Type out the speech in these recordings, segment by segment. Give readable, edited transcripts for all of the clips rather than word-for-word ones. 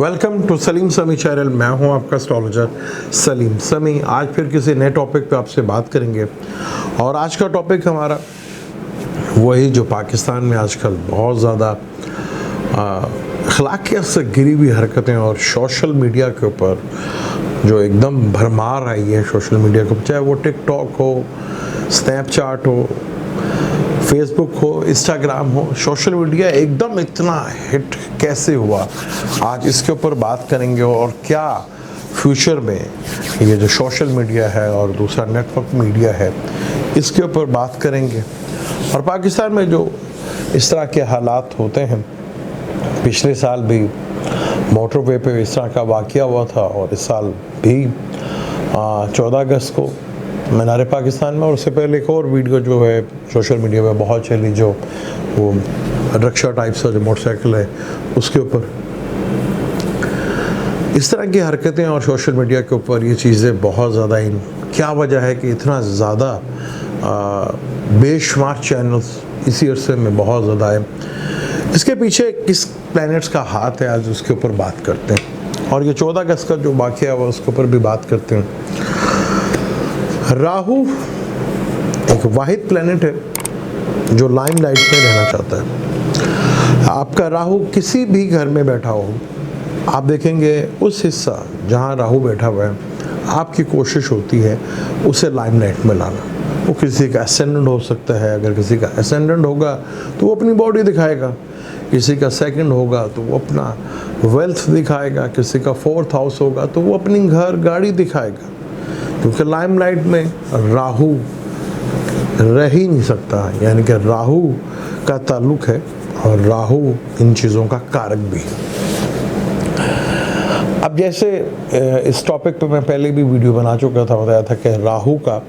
Welcome to Salim समी channel. मैं हूं आपका एस्ट्रोलॉजर सलीम समी। आज फिर किसी नए टॉपिक पे आपसे बात करेंगे और आज का टॉपिक हमारा वही जो पाकिस्तान में आजकल बहुत ज़्यादा अखलाकियत से गिरी हुई हरकतें और सोशल मीडिया के ऊपर जो एकदम भरमार आई है सोशल मीडिया के ऊपर, चाहे वो टिकटॉक हो, स्नैपचैट हो, फेसबुक हो, इंस्टाग्राम हो, सोशल मीडिया एकदम इतना हिट कैसे हुआ, आज इसके ऊपर बात करेंगे। और क्या फ्यूचर में ये जो सोशल मीडिया है और दूसरा नेटवर्क मीडिया है इसके ऊपर बात करेंगे। और पाकिस्तान में जो इस तरह के हालात होते हैं, पिछले साल भी मोटरवे पे इस तरह का वाक़या हुआ था और इस साल भी 14 अगस्त को मीनार पाकिस्तान में, और उससे पहले एक और वीडियो जो है सोशल मीडिया पे बहुत चली, जो वो रक्षा टाइप सा जो मोटरसाइकिल है उसके ऊपर इस तरह की हरकतें और सोशल मीडिया के ऊपर ये चीज़ें बहुत ज़्यादा इन क्या वजह है कि इतना ज़्यादा बेशुमार चैनल्स इसी अरसे में बहुत ज़्यादा है। इसके पीछे किस प्लैनेट्स का हाथ है, आज उसके ऊपर बात करते हैं। और ये 14 अगस्त का जो वाक़या हुआ उसके ऊपर भी बात करते हैं। राहु एक वाहिद प्लैनेट है जो लाइमलाइट में रहना चाहता है। आपका राहु किसी भी घर में बैठा हो, आप देखेंगे उस हिस्सा जहां राहु बैठा हुआ है, आपकी कोशिश होती है उसे लाइमलाइट में लाना। वो किसी का एसेंडेंट हो सकता है, अगर किसी का एसेंडेंट होगा तो वो अपनी बॉडी दिखाएगा, किसी का सेकंड होगा तो वो अपना वेल्थ दिखाएगा, किसी का 4th हाउस होगा तो वो अपनी घर गाड़ी दिखाएगा। क्योंकि लाइमलाइट में राहु रह ही नहीं सकता, यानी कि राहु का ताल्लुक है और राहु इन चीज़ों का कारक भी है। अब जैसे इस टॉपिक पे मैं पहले भी वीडियो बना चुका था, बताया था कि राहु का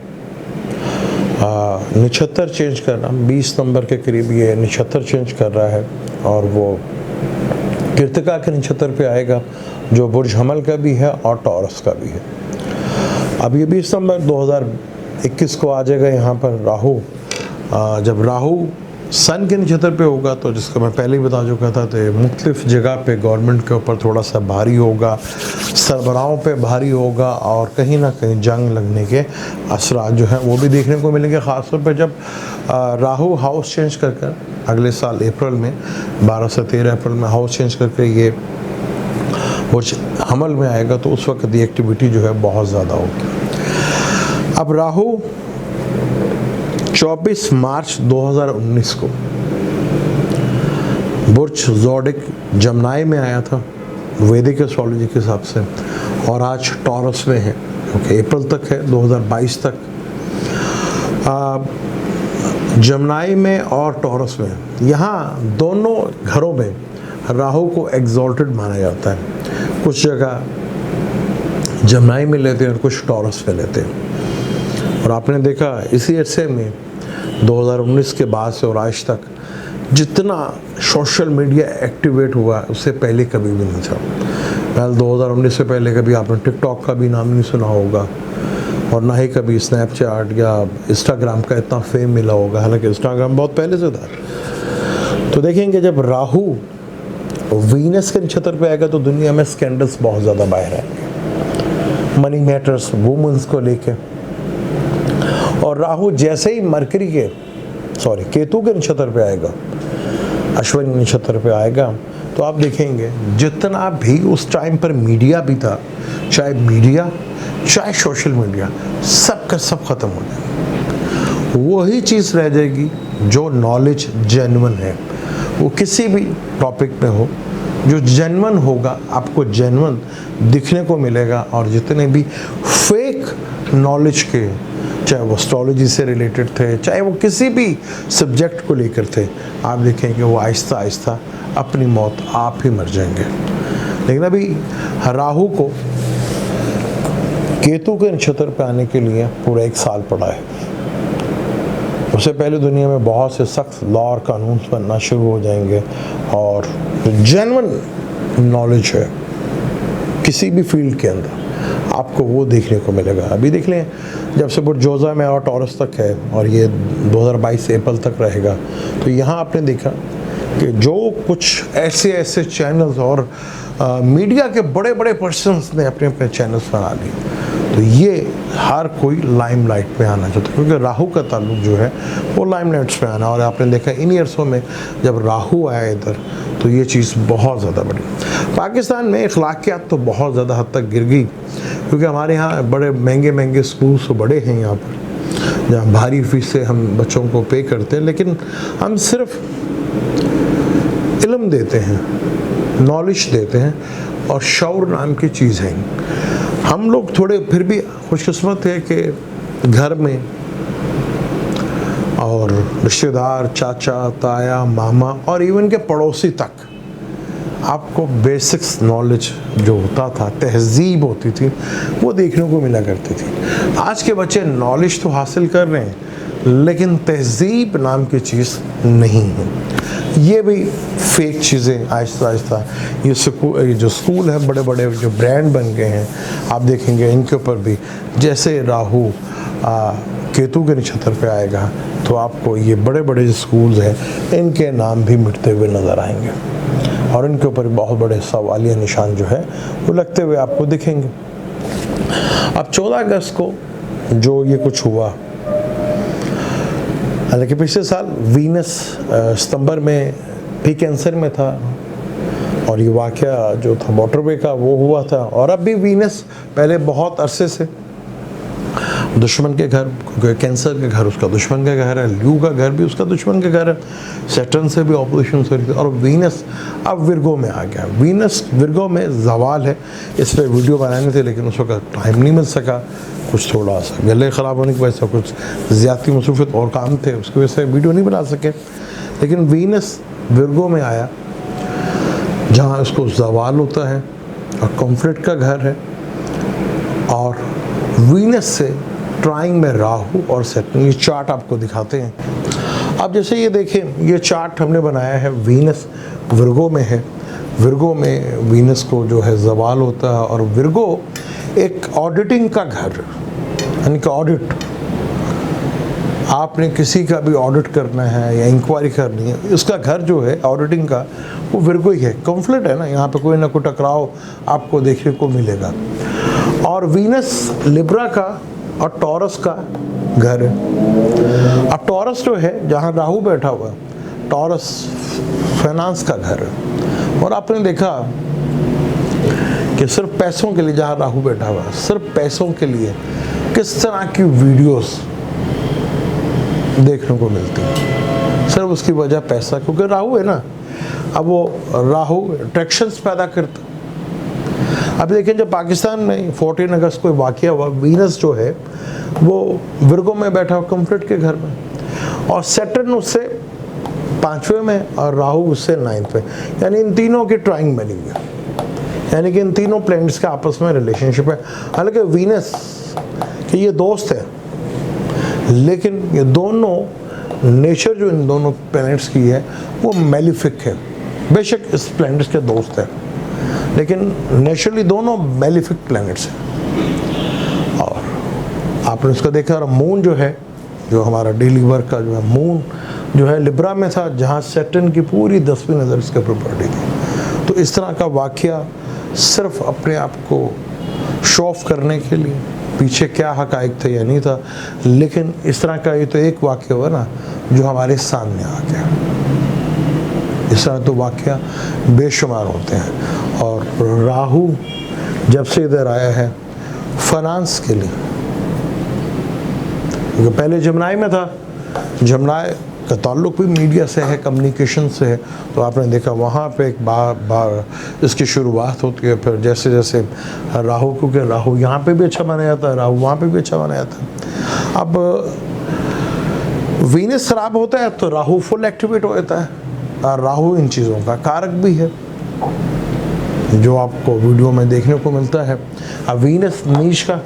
नक्षत्र चेंज करना 20 नंबर के करीब ये नक्षत्र चेंज कर रहा है और वो कृतिका के नक्षत्र पे आएगा जो बुर्ज हमल का भी है और टॉरस का भी है। अब ये 20 नंबर 2021 को आ जाएगा यहाँ पर राहु। जब राहु सन के नक्षत्र पे होगा तो जिसका मैं पहले ही बता चुका था, तो मुख्तलिफ जगह पे गवर्नमेंट के ऊपर थोड़ा सा भारी होगा, सरबराहों पे भारी होगा और कहीं ना कहीं जंग लगने के असरात जो हैं वो भी देखने को मिलेंगे। ख़ासतौर पे जब राहु हाउस चेंज कर अगले साल अप्रैल में 12 से 13 अप्रैल में हाउस चेंज करके ये बुर्ज हमल में आएगा, तो उस वक्त की एक्टिविटी जो है बहुत ज़्यादा होगी। अब राहु 24 मार्च 2019 को बुर्ज ज़ोडिक जमनाई में आया था वैदिक एस्ट्रोलॉजी के हिसाब से, और आज टॉरस में है क्योंकि अप्रैल तक है 2022 तक। जमनाई में और टॉरस में, यहाँ दोनों घरों में राहु को एग्जॉल्टेड माना जाता है। कुछ जगह जमनाई में लेते हैं और कुछ टॉरस में लेते हैं। और आपने देखा इसी अरसे में 2019 के बाद से और आज तक जितना सोशल मीडिया एक्टिवेट हुआ उससे पहले कभी भी नहीं था। पहले 2019 से पहले कभी आपने टिकटॉक का भी नाम नहीं सुना होगा और ना ही कभी स्नैपचैट या इंस्टाग्राम का इतना फेम मिला होगा, हालांकि इंस्टाग्राम बहुत पहले से था। तो देखेंगे जब राहु वीनस के नक्षत्र पे आएगा तो दुनिया में स्कैंडल्स बहुत ज़्यादा बाहर आएंगे, मनी मैटर्स, वुमेन्स को लेके। और राहु जैसे ही मरकरी के केतु के नक्षत्र पे आएगा, अश्विनी नक्षत्र पे आएगा, तो आप देखेंगे जितना भी उस टाइम पर मीडिया भी था, चाहे सोशल मीडिया, सब का सब खत्म हो जाएगा। वही चीज़ रह जाएगी जो नॉलेज जेन्युइन है, वो किसी भी टॉपिक पे हो, जो जेन्युइन होगा आपको जेन्युइन दिखने को मिलेगा। और जितने भी फेक नॉलेज के, चाहे वो एस्ट्रोलॉजी से रिलेटेड थे, चाहे वो किसी भी सब्जेक्ट को लेकर थे, आप देखेंगे वो आहिस्ता आहिस्ता अपनी मौत आप ही मर जाएंगे। लेकिन अभी राहु को केतु के नक्षत्र पे आने के लिए पूरा 1 साल पड़ा है। उससे पहले दुनिया में बहुत से सख्त लॉ और कानून बनना शुरू हो जाएंगे और जेन्युइन नॉलेज है किसी भी फील्ड के अंदर आपको वो देखने को मिलेगा। अभी देख लें जब से बुर्ज जोजा में और टॉरस तक है और ये 2022 अप्रैल तक रहेगा, तो यहाँ आपने देखा कि जो कुछ ऐसे चैनल्स और मीडिया के बड़े बड़े पर्सन्स ने अपने अपने चैनल्स बना लिए। तो ये हर कोई लाइमलाइट में आना चाहता है, क्योंकि राहु का ताल्लुक जो है वो लाइमलाइट्स में आना। और आपने देखा इन ईयर्सों में जब राहु आया इधर तो ये चीज़ बहुत ज़्यादा बढ़ी। पाकिस्तान में अखलाकियात तो बहुत ज़्यादा हद तक गिर गई, क्योंकि हमारे यहाँ बड़े महंगे महंगे स्कूल्स तो बड़े हैं यहाँ पर, जहाँ भारी फीस से हम बच्चों को पे करते हैं, लेकिन हम सिर्फ इल्म देते हैं, नॉलेज देते हैं, और शौर नाम की चीज़ है। हम लोग थोड़े फिर भी खुशकिस्मत है कि घर में और रिश्तेदार, चाचा, ताया, मामा और इवन के पड़ोसी तक आपको बेसिक्स नॉलेज जो होता था, तहजीब होती थी, वो देखने को मिला करती थी। आज के बच्चे नॉलेज तो हासिल कर रहे हैं, लेकिन तहजीब नाम की चीज़ नहीं है। ये भी फेक चीज़ें आहिस्ता आहिस्ता ये जो स्कूल है, बड़े बड़े जो ब्रांड बन गए हैं, आप देखेंगे इनके ऊपर भी जैसे राहु केतु के नक्षत्र पे आएगा तो आपको ये बड़े बड़े जो स्कूल्स हैं इनके नाम भी मिटते हुए नज़र आएंगे, और इनके ऊपर बहुत बड़े सवालिया निशान जो है वो लगते हुए आपको दिखेंगे। अब 14 अगस्त को जो ये कुछ हुआ, हालांकि पिछले साल वीनस सितंबर में भी कैंसर में था, और ये वाक़या जो था मोटरवे का वो हुआ था, और अब भी वीनस पहले बहुत अरसे से दुश्मन के घर, क्योंकि कैंसर का घर उसका दुश्मन का घर है, ल्यू का घर भी उसका दुश्मन का घर है, सैटर्न से भी ऑपोजिशन हो रही थी, और वीनस अब विर्गो में आ गया। वीनस विर्गो में ज़वाल है, इस पर वीडियो बनाने थे लेकिन उस वक्त टाइम नहीं मिल सका, कुछ थोड़ा सा गले ख़राब होने की वजह से, कुछ ज़्यादती मसरूफ़ियत और काम थे उसकी वजह से वीडियो नहीं बना सके। लेकिन वीनस विर्गो में आया जहाँ उसको ज़वाल होता है और कॉन्फ्लिक्ट का घर है, और वीनस से ट्राइंग में राहु और सैटर्न, ये चार्ट आपको दिखाते हैं। अब जैसे ये देखें, ये चार्ट हमने बनाया है, वीनस विर्गो में है, विर्गो में वीनस को जो है ज़वाल होता है, और विर्गो एक ऑडिटिंग का घर, यानी कि ऑडिट, आपने किसी का भी ऑडिट करना है या इंक्वायरी करनी है, उसका घर जो है ऑडिटिंग का वो विर्गो ही है। कॉन्फ्लिक्ट है ना, यहाँ पे कोई ना कोई टकराव आपको देखने को मिलेगा। और वीनस लिब्रा का और टॉरस का घर है। अब टॉरस जो है जहाँ राहु बैठा हुआ है, टॉरस फाइनेंस का घर है, और आपने देखा कि सिर्फ पैसों के लिए जहाँ राहु बैठा हुआ है, सिर्फ पैसों के लिए किस तरह की वीडियोस देखने को मिलती है, सिर्फ उसकी वजह पैसा, क्योंकि राहु है ना, अब वो राहु अट्रैक्शंस पैदा करता। अब देखें जब पाकिस्तान में 14 अगस्त को वाक़या हुआ, वीनस जो है वो विर्गो में बैठा हुआ कॉन्फ्लिक्ट के घर में, और सैटर्न उससे 5वें में और राहु उससे 9th में, यानी इन तीनों की ट्राइंग बनी हुई है, यानी कि इन तीनों प्लैनेट्स का आपस में रिलेशनशिप है। हालांकि वीनस कि ये दोस्त है, लेकिन ये दोनों नेचर जो इन दोनों प्लैनेट्स की है वो मेलिफिक है। बेशक इस प्लैनेट्स के दोस्त हैं, लेकिन नेचुरली दोनों मेलिफिक प्लैनेट्स हैं। और आपने उसका देखा, मून जो है, जो हमारा डेली वर्क का जो है, मून जो है लिब्रा में था, जहाँ सैटर्न की पूरी 10वीं नज़र इसके ऊपर पड़ रही थी। तो इस तरह का वाक़या सिर्फ अपने आप को शो ऑफ करने के लिए, पीछे क्या हक़ाइक़ थे या नहीं था, लेकिन इस तरह का ये तो एक वाक़या हुआ ना जो हमारे सामने आ गया। इस तरह तो वाक़या बेशुमार होते हैं। और राहु जब से इधर आया है फाइनेंस के लिए, क्योंकि पहले जमनाई में था, जमनाई का ताल्लुक भी मीडिया से है, कम्युनिकेशन से है, तो आपने देखा वहाँ पे एक बार इसकी शुरुआत होती है। फिर जैसे जैसे राहु, क्योंकि राहु यहाँ पे भी अच्छा माना जाता है, राहु वहाँ पे भी अच्छा माना जाता है। अब वीनस खराब होता है तो राहु फुल एक्टिवेट हो जाता है, और राहु इन चीज़ों का कारक भी है जो आपको वीडियो में देखने को मिलता है। अब वीनस नीच का,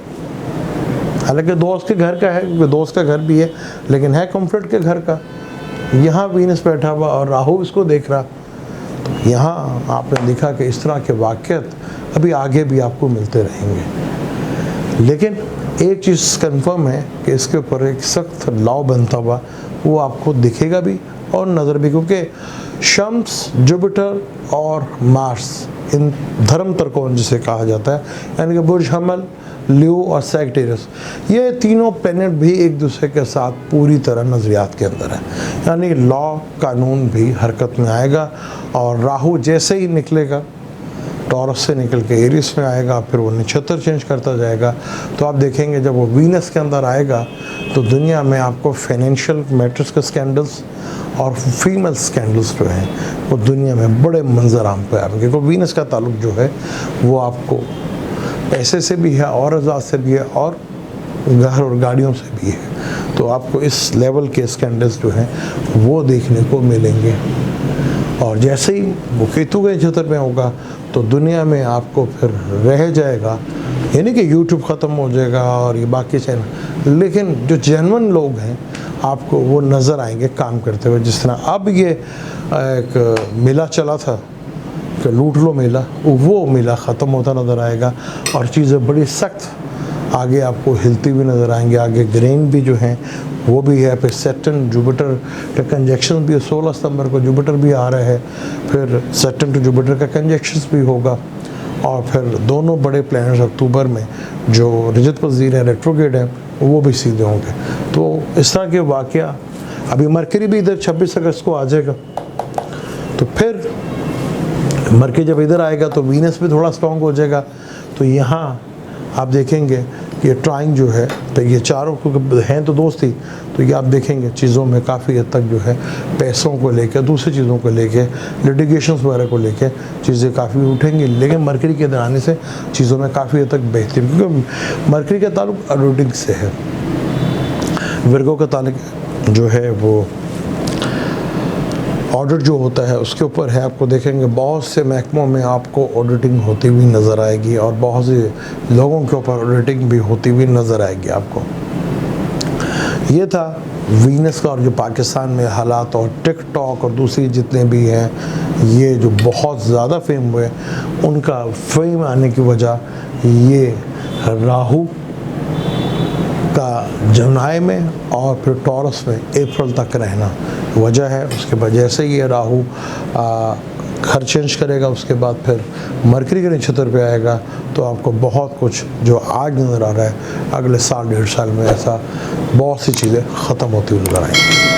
हालांकि दोस्त के घर का है, क्योंकि दोस्त का घर भी है, लेकिन है कॉन्फ्लिक्ट के घर का। यहाँ वीनस बैठा हुआ और राहु इसको देख रहा, तो यहाँ आपने देखा कि इस तरह के वाक़यात अभी आगे भी आपको मिलते रहेंगे। लेकिन एक चीज़ कंफर्म है कि इसके ऊपर एक सख्त लॉ बनता हुआ वो आपको दिखेगा भी और नज़र भी, क्योंकि शम्स, जुपिटर और मार्स, इन धर्म त्रिकोण जिसे कहा जाता है, यानी कि बुर्ज हमल, लियो और सैजिटेरियस, ये तीनों प्लैनेट भी एक दूसरे के साथ पूरी तरह नज़रियात के अंदर है, यानी लॉ कानून भी हरकत में आएगा। और राहु जैसे ही निकलेगा टॉरस से निकल के एरिस में आएगा, फिर वो नक्षत्र चेंज करता जाएगा, तो आप देखेंगे जब वो वीनस के अंदर आएगा तो दुनिया में आपको फाइनेंशियल मैटर्स के स्कैंडल्स और फीमेल स्कैंडल्स जो हैं वो दुनिया में बड़े मंजर आम पे आएंगे, क्योंकि वीनस का ताल्लुक जो है वो आपको पैसे से भी है और अज़ात से भी है और घर और गाड़ियों से भी है, तो आपको इस लेवल के स्कैंडल्स जो हैं वो देखने को मिलेंगे। और जैसे ही वो केतु के नक्षत्र में होगा तो दुनिया में आपको फिर रह जाएगा, यानी कि यूट्यूब ख़त्म हो जाएगा और ये बाकी चैनल, लेकिन जो जेन्युइन लोग हैं आपको वो नज़र आएंगे काम करते हुए। जिस तरह अब ये एक मेला चला था कि लूट लो मेला, वो मेला ख़त्म होता नज़र आएगा और चीज़ें बड़ी सख्त आगे आपको हिलती हुई नज़र आएंगे। आगे ग्रेन भी जो हैं वो भी है, फिर सैटर्न जुपिटर का कंजक्शन भी है, 16 सितंबर को जुपिटर भी आ रहा है, फिर सैटर्न टू जुपिटर का कंजक्शन भी होगा, और फिर दोनों बड़े प्लैनेट्स अक्टूबर में जो रजत पजीर है, रेट्रोग्रेड है, वो भी सीधे होंगे। तो इस तरह के वाक़या, अभी मरकरी भी इधर 26 अगस्त को आ जाएगा, तो फिर मरकरी जब इधर आएगा तो वीनस भी थोड़ा स्ट्रॉन्ग हो जाएगा। तो यहाँ आप देखेंगे कि ये ट्राइंग जो है, तो ये चारों हैं तो दोस्त ही, तो ये आप देखेंगे चीज़ों में काफ़ी हद तक जो है पैसों को लेकर, दूसरी चीज़ों को लेकर, लिटिगेशंस वगैरह को लेकर चीज़ें काफ़ी उठेंगी। लेकिन मरकरी के इधर आने से चीज़ों में काफ़ी हद तक बेहतरी, क्योंकि मरकरी का ताल्लुक ऑडिटिंग से है, विर्गो का ताल्लुक जो है वो ऑडिट जो होता है उसके ऊपर है। आपको देखेंगे बहुत से महकमों में आपको ऑडिटिंग होती हुई नज़र आएगी और बहुत से लोगों के ऊपर ऑडिटिंग भी होती हुई नज़र आएगी आपको। ये था वीनस का और जो पाकिस्तान में हालात, और टिकटॉक और दूसरी जितने भी हैं ये जो बहुत ज़्यादा फेम हुए, उनका फेम आने की वजह ये राहु का जमनाई में और फिर टॉरस में अप्रैल तक रहना वजह है। उसके बाद जैसे ही ये राहु घर चेंज करेगा उसके बाद फिर मरकरी के नक्षत्र पे आएगा, तो आपको बहुत कुछ जो आज नज़र आ रहा है अगले साल 1.5 साल में ऐसा बहुत सी चीज़ें ख़त्म होती हुई नज़र आएंगी।